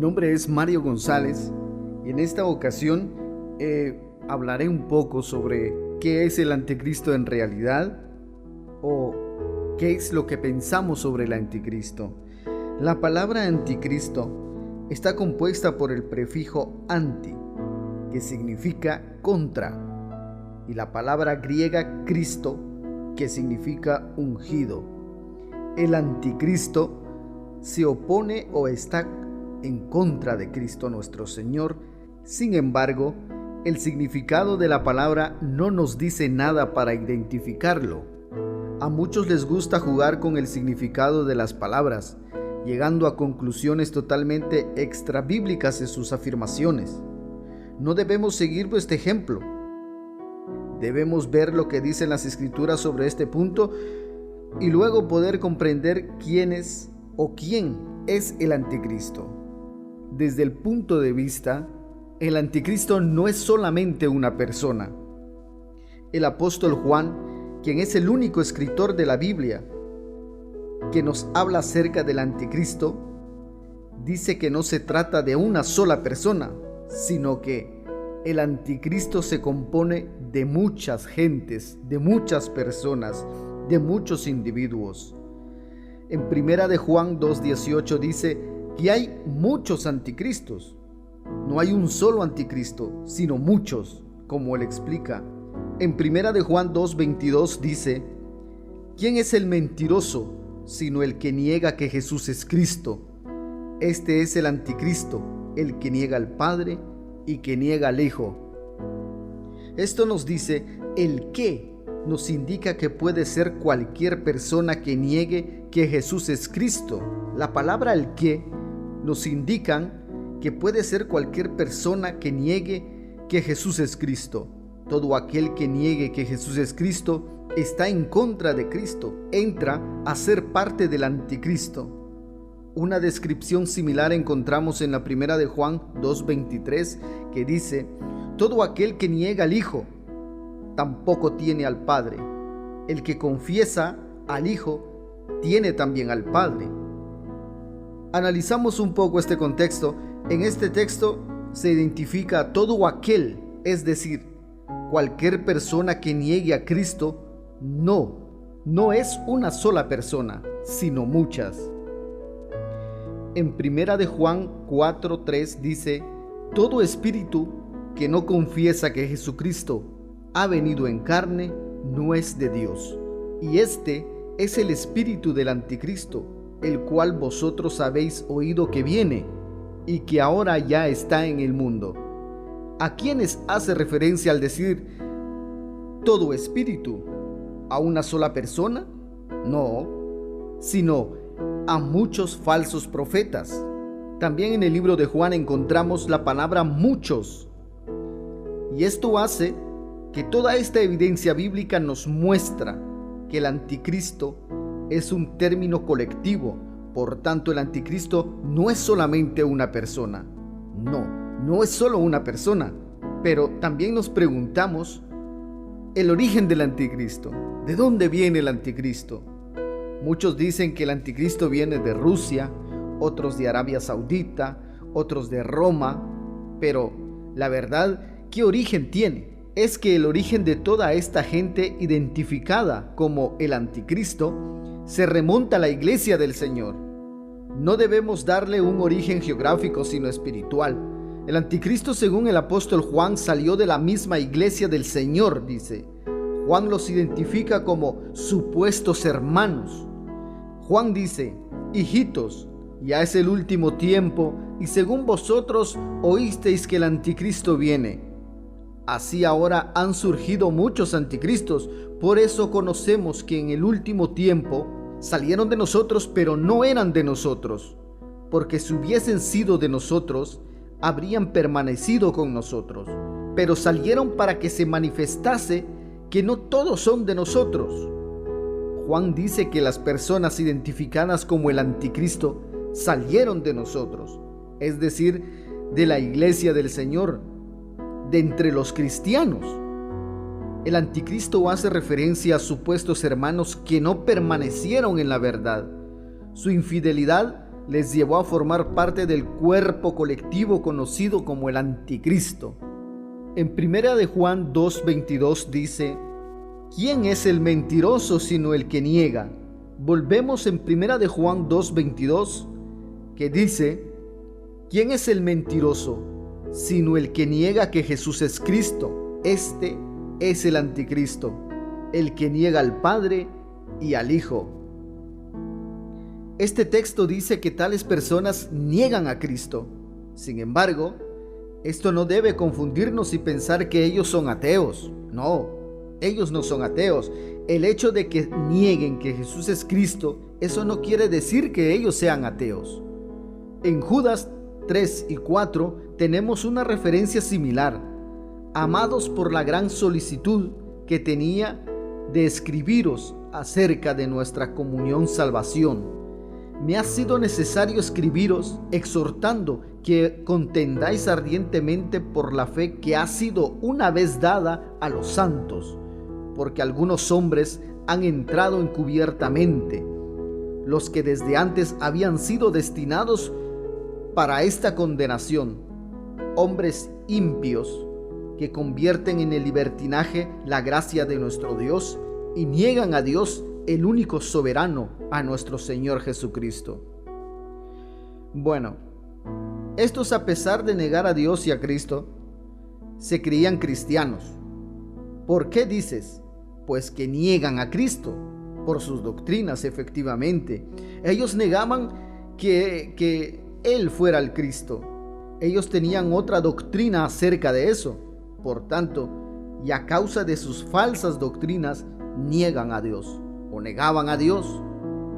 nombre es Mario González y en esta ocasión hablaré un poco sobre qué es el anticristo en realidad o qué es lo que pensamos sobre el anticristo. La palabra anticristo está compuesta por el prefijo anti, que significa contra, y la palabra griega Cristo, que significa ungido. El anticristo se opone o está en contra de Cristo nuestro Señor. Sin embargo, el significado de la palabra no nos dice nada para identificarlo. A muchos les gusta jugar con el significado de las palabras, llegando a conclusiones totalmente extrabíblicas en sus afirmaciones. No debemos seguir este ejemplo. Debemos ver lo que dicen las Escrituras sobre este punto y luego poder comprender quién es o quién es el anticristo. Desde el punto de vista, el anticristo no es solamente una persona. El apóstol Juan, quien es el único escritor de la Biblia que nos habla acerca del anticristo, dice que no se trata de una sola persona, sino que el anticristo se compone de muchas gentes, de muchas personas, de muchos individuos. En Primera de Juan 2:18 dice que hay muchos anticristos. No hay un solo anticristo, sino muchos, como él explica. En Primera de Juan 2:22 dice: ¿quién es el mentiroso sino el que niega que Jesús es Cristo? Este es el anticristo, el que niega al Padre y que niega al Hijo. Esto nos dice el qué, nos indica que puede ser cualquier persona que niegue que Jesús es Cristo. La palabra el qué nos indican que puede ser cualquier persona que niegue que Jesús es Cristo. Todo aquel que niegue que Jesús es Cristo está en contra de Cristo, entra a ser parte del anticristo. Una descripción similar encontramos en la Primera de Juan 2:23, que dice: todo aquel que niega al Hijo tampoco tiene al Padre. El que confiesa al Hijo tiene también al Padre. Analizamos un poco este contexto. En este texto se identifica a todo aquel, es decir, cualquier persona que niegue a Cristo. No es una sola persona, sino muchas. En Primera de Juan 4:3 dice: todo espíritu que no confiesa que Jesucristo ha venido en carne no es de Dios. Y este es el espíritu del anticristo, el cual vosotros habéis oído que viene y que ahora ya está en el mundo. ¿A quiénes hace referencia al decir todo espíritu? ¿A una sola persona? No, sino a muchos falsos profetas. También en el libro de Juan encontramos la palabra muchos. Y esto hace que toda esta evidencia bíblica nos muestra que el anticristo es un término colectivo. Por tanto, el anticristo no es solamente una persona. No es solo una persona. Pero también nos preguntamos el origen del anticristo. ¿De dónde viene el anticristo? Muchos dicen que el anticristo viene de Rusia, otros de Arabia Saudita, otros de Roma. Pero la verdad, ¿qué origen tiene? Es que el origen de toda esta gente identificada como el anticristo se remonta a la iglesia del Señor. No debemos darle un origen geográfico, sino espiritual. El anticristo, según el apóstol Juan, salió de la misma iglesia del Señor, dice. Juan los identifica como supuestos hermanos. Juan dice: hijitos, ya es el último tiempo, y según vosotros oísteis que el anticristo viene. Así ahora han surgido muchos anticristos. Por eso conocemos que en el último tiempo salieron de nosotros, pero no eran de nosotros. Porque si hubiesen sido de nosotros, habrían permanecido con nosotros. Pero salieron para que se manifestase que no todos son de nosotros. Juan dice que las personas identificadas como el anticristo salieron de nosotros, es decir, de la iglesia del Señor, de entre los cristianos. El anticristo hace referencia a supuestos hermanos que no permanecieron en la verdad. Su infidelidad les llevó a formar parte del cuerpo colectivo conocido como el Anticristo. En 1 de Juan 2:22 dice: ¿quién es el mentiroso sino el que niega? Volvemos en 1 de Juan 2:22, que dice: ¿quién es el mentiroso sino el que niega que Jesús es Cristo? Este es el Anticristo, el que niega al Padre y al Hijo. Este texto dice que tales personas niegan a Cristo. Sin embargo, esto no debe confundirnos y pensar que ellos son ateos. No, ellos no son ateos. El hecho de que nieguen que Jesús es Cristo, eso no quiere decir que ellos sean ateos. En Judas 3 y 4 tenemos una referencia similar. Amados, por la gran solicitud que tenía de escribiros acerca de nuestra comunión salvación, me ha sido necesario escribiros exhortando que contendáis ardientemente por la fe que ha sido una vez dada a los santos, porque algunos hombres han entrado encubiertamente, los que desde antes habían sido destinados para esta condenación, hombres impios que convierten en el libertinaje la gracia de nuestro Dios y niegan a Dios, el único soberano, a nuestro Señor Jesucristo. Bueno, estos, a pesar de negar a Dios y a Cristo, se creían cristianos. ¿Por qué dices? Pues que niegan a Cristo por sus doctrinas, efectivamente. Ellos negaban que Él fuera el Cristo. Ellos tenían otra doctrina acerca de eso. Por tanto, y a causa de sus falsas doctrinas, niegan a Dios o negaban a Dios.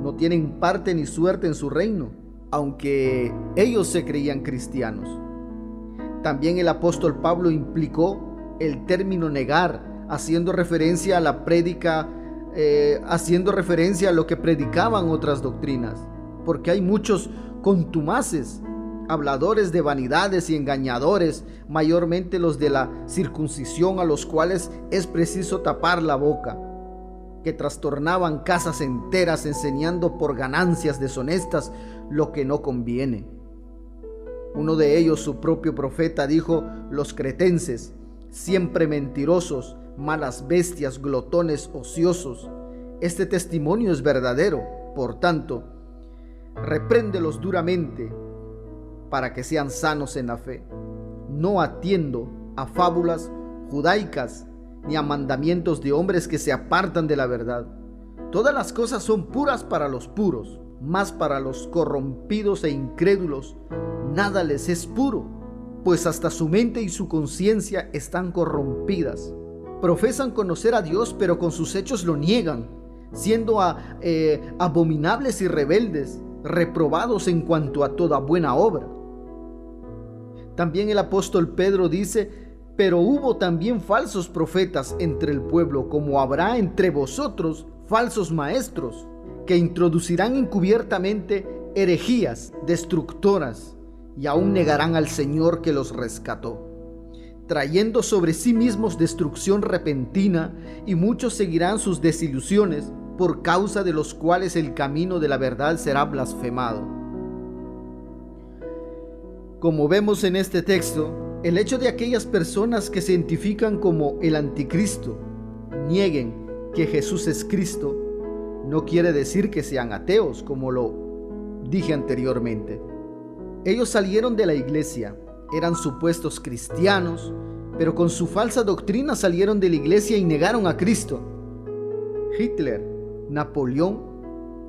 No tienen parte ni suerte en su reino, aunque ellos se creían cristianos. También el apóstol Pablo implicó el término negar, haciendo referencia a la prédica, haciendo referencia a lo que predicaban otras doctrinas, porque hay muchos contumaces, habladores de vanidades y engañadores, mayormente los de la circuncisión, a los cuales es preciso tapar la boca, que trastornaban casas enteras enseñando por ganancias deshonestas lo que no conviene. Uno de ellos, su propio profeta, dijo: los cretenses, siempre mentirosos, malas bestias, glotones, ociosos. Este testimonio es verdadero. Por tanto, repréndelos duramente para que sean sanos en la fe. No atiendo a fábulas judaicas ni a mandamientos de hombres que se apartan de la verdad. Todas las cosas son puras para los puros, mas para los corrompidos e incrédulos nada les es puro, pues hasta su mente y su conciencia están corrompidas. Profesan conocer a Dios, pero con sus hechos lo niegan, siendo abominables y rebeldes, reprobados en cuanto a toda buena obra. También el apóstol Pedro dice: pero hubo también falsos profetas entre el pueblo, como habrá entre vosotros falsos maestros, que introducirán encubiertamente herejías destructoras, y aún negarán al Señor que los rescató, trayendo sobre sí mismos destrucción repentina, y muchos seguirán sus desilusiones, por causa de los cuales el camino de la verdad será blasfemado. Como vemos en este texto, el hecho de aquellas personas que se identifican como el Anticristo nieguen que Jesús es Cristo, no quiere decir que sean ateos, como lo dije anteriormente. Ellos salieron de la iglesia, eran supuestos cristianos, pero con su falsa doctrina salieron de la iglesia y negaron a Cristo. Hitler, Napoleón,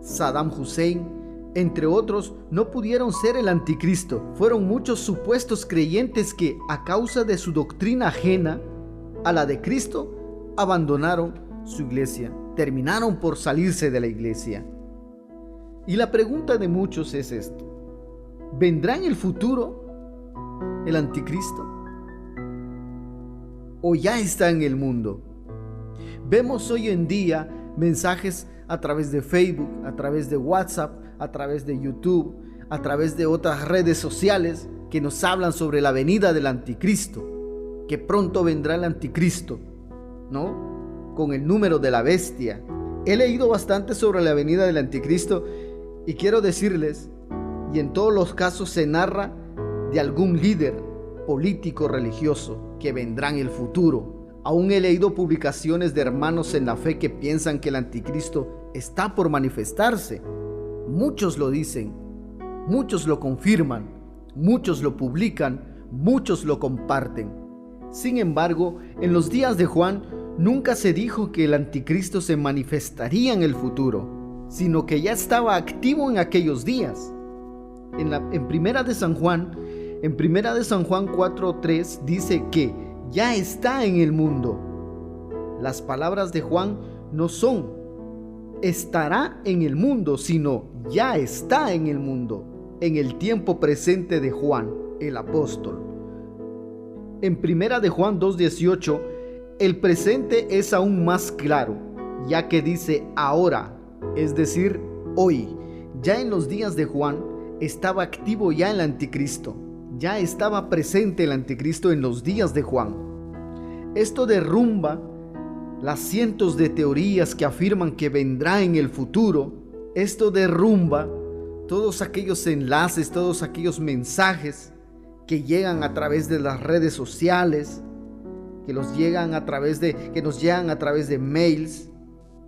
Saddam Hussein, entre otros, no pudieron ser el Anticristo. Fueron muchos supuestos creyentes que, a causa de su doctrina ajena a la de Cristo, abandonaron su iglesia, terminaron por salirse de la iglesia. Y la pregunta de muchos es esto: ¿vendrá en el futuro el Anticristo? ¿O ya está en el mundo? Vemos hoy en día mensajes a través de Facebook, a través de WhatsApp, a través de YouTube, a través de otras redes sociales que nos hablan sobre la venida del Anticristo, que pronto vendrá el Anticristo, ¿no? Con el número de la bestia. He leído bastante sobre la venida del Anticristo y quiero decirles y en todos los casos se narra de algún líder político religioso que vendrá en el futuro. Aún he leído publicaciones de hermanos en la fe que piensan que el anticristo está por manifestarse. Muchos lo dicen, muchos lo confirman, muchos lo publican, muchos lo comparten. Sin embargo, en los días de Juan nunca se dijo que el anticristo se manifestaría en el futuro, sino que ya estaba activo en aquellos días. En Primera de San Juan 4:3 dice que ya está en el mundo. Las palabras de Juan no son estará en el mundo, sino ya está en el mundo, en el tiempo presente de Juan, el apóstol. En Primera de Juan 2:18, el presente es aún más claro, ya que dice ahora, es decir, hoy. Ya en los días de Juan estaba activo ya el anticristo, ya estaba presente el anticristo en los días de Juan. Esto derrumba las cientos de teorías que afirman que vendrá en el futuro. Esto derrumba todos aquellos enlaces, todos aquellos mensajes que llegan a través de las redes sociales, que nos llegan a través de mails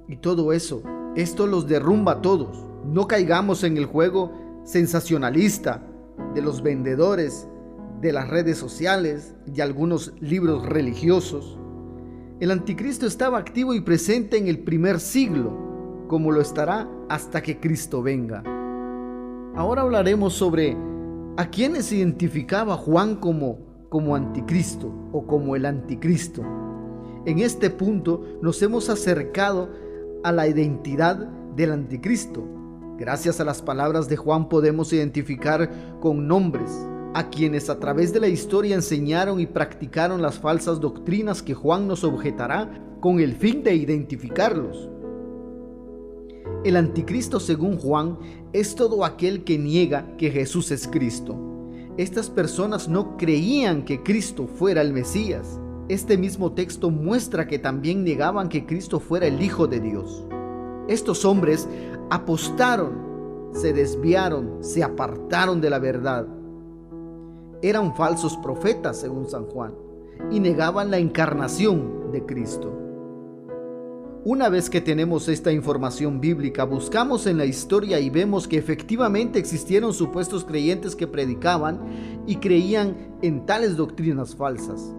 y todo eso. Esto los derrumba a todos. No caigamos en el juego sensacionalista de los vendedores de las redes sociales, de algunos libros religiosos. El anticristo estaba activo y presente en el primer siglo, como lo estará hasta que Cristo venga. Ahora hablaremos sobre a quienes identificaba Juan como anticristo o como el anticristo. En este punto nos hemos acercado a la identidad del anticristo. Gracias a las palabras de Juan podemos identificar con nombres a quienes a través de la historia enseñaron y practicaron las falsas doctrinas que Juan nos objetará con el fin de identificarlos. El anticristo, según Juan, es todo aquel que niega que Jesús es Cristo. Estas personas no creían que Cristo fuera el Mesías. Este mismo texto muestra que también negaban que Cristo fuera el Hijo de Dios. Estos hombres apostaron, se desviaron, se apartaron de la verdad. Eran falsos profetas, según San Juan, y negaban la encarnación de Cristo. Una vez que tenemos esta información bíblica, buscamos en la historia y vemos que efectivamente existieron supuestos creyentes que predicaban y creían en tales doctrinas falsas.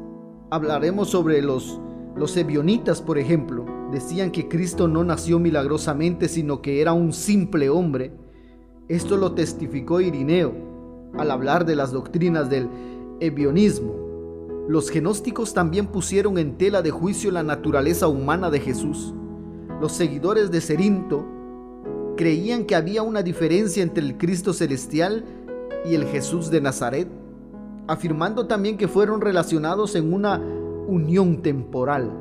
Hablaremos sobre los ebionitas, por ejemplo. Decían que Cristo no nació milagrosamente, sino que era un simple hombre. Esto lo testificó Irineo al hablar de las doctrinas del ebionismo. Los gnósticos también pusieron en tela de juicio la naturaleza humana de Jesús. Los seguidores de Cerinto creían que había una diferencia entre el Cristo celestial y el Jesús de Nazaret, afirmando también que fueron relacionados en una unión temporal.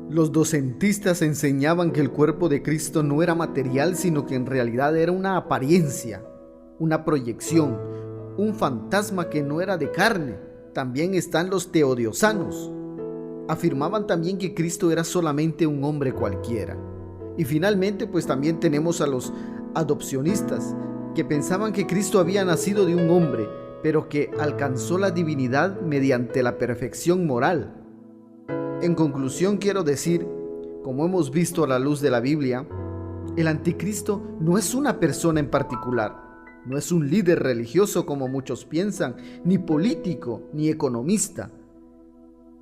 Los docentistas enseñaban que el cuerpo de Cristo no era material, sino que en realidad era una apariencia, una proyección, un fantasma que no era de carne. También están los teodiosanos. Afirmaban también que Cristo era solamente un hombre cualquiera. Y finalmente, pues también tenemos a los adopcionistas, que pensaban que Cristo había nacido de un hombre, pero que alcanzó la divinidad mediante la perfección moral. En conclusión, quiero decir, como hemos visto a la luz de la Biblia, el anticristo no es una persona en particular. No es un líder religioso como muchos piensan, ni político, ni economista.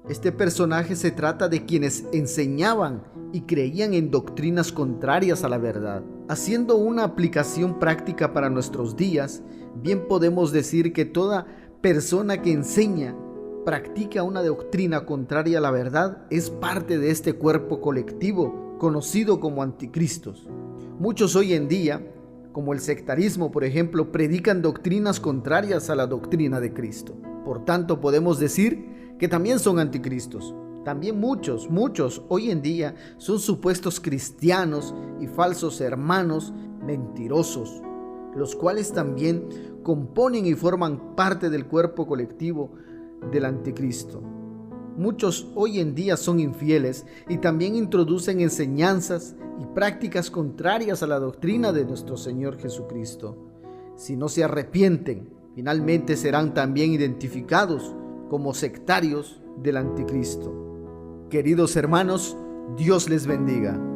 Este personaje se trata de quienes enseñaban y creían en doctrinas contrarias a la verdad. Haciendo una aplicación práctica para nuestros días, bien podemos decir que toda persona que enseña, practica una doctrina contraria a la verdad, es parte de este cuerpo colectivo conocido como anticristos. Muchos hoy en día, como el sectarismo, por ejemplo, predican doctrinas contrarias a la doctrina de Cristo. Por tanto, podemos decir que también son anticristos. También muchos hoy en día son supuestos cristianos y falsos hermanos mentirosos, los cuales también componen y forman parte del cuerpo colectivo del anticristo. Muchos hoy en día son infieles y también introducen enseñanzas y prácticas contrarias a la doctrina de nuestro Señor Jesucristo. si no se arrepienten, finalmente serán también identificados como sectarios del anticristo. Queridos hermanos, Dios les bendiga.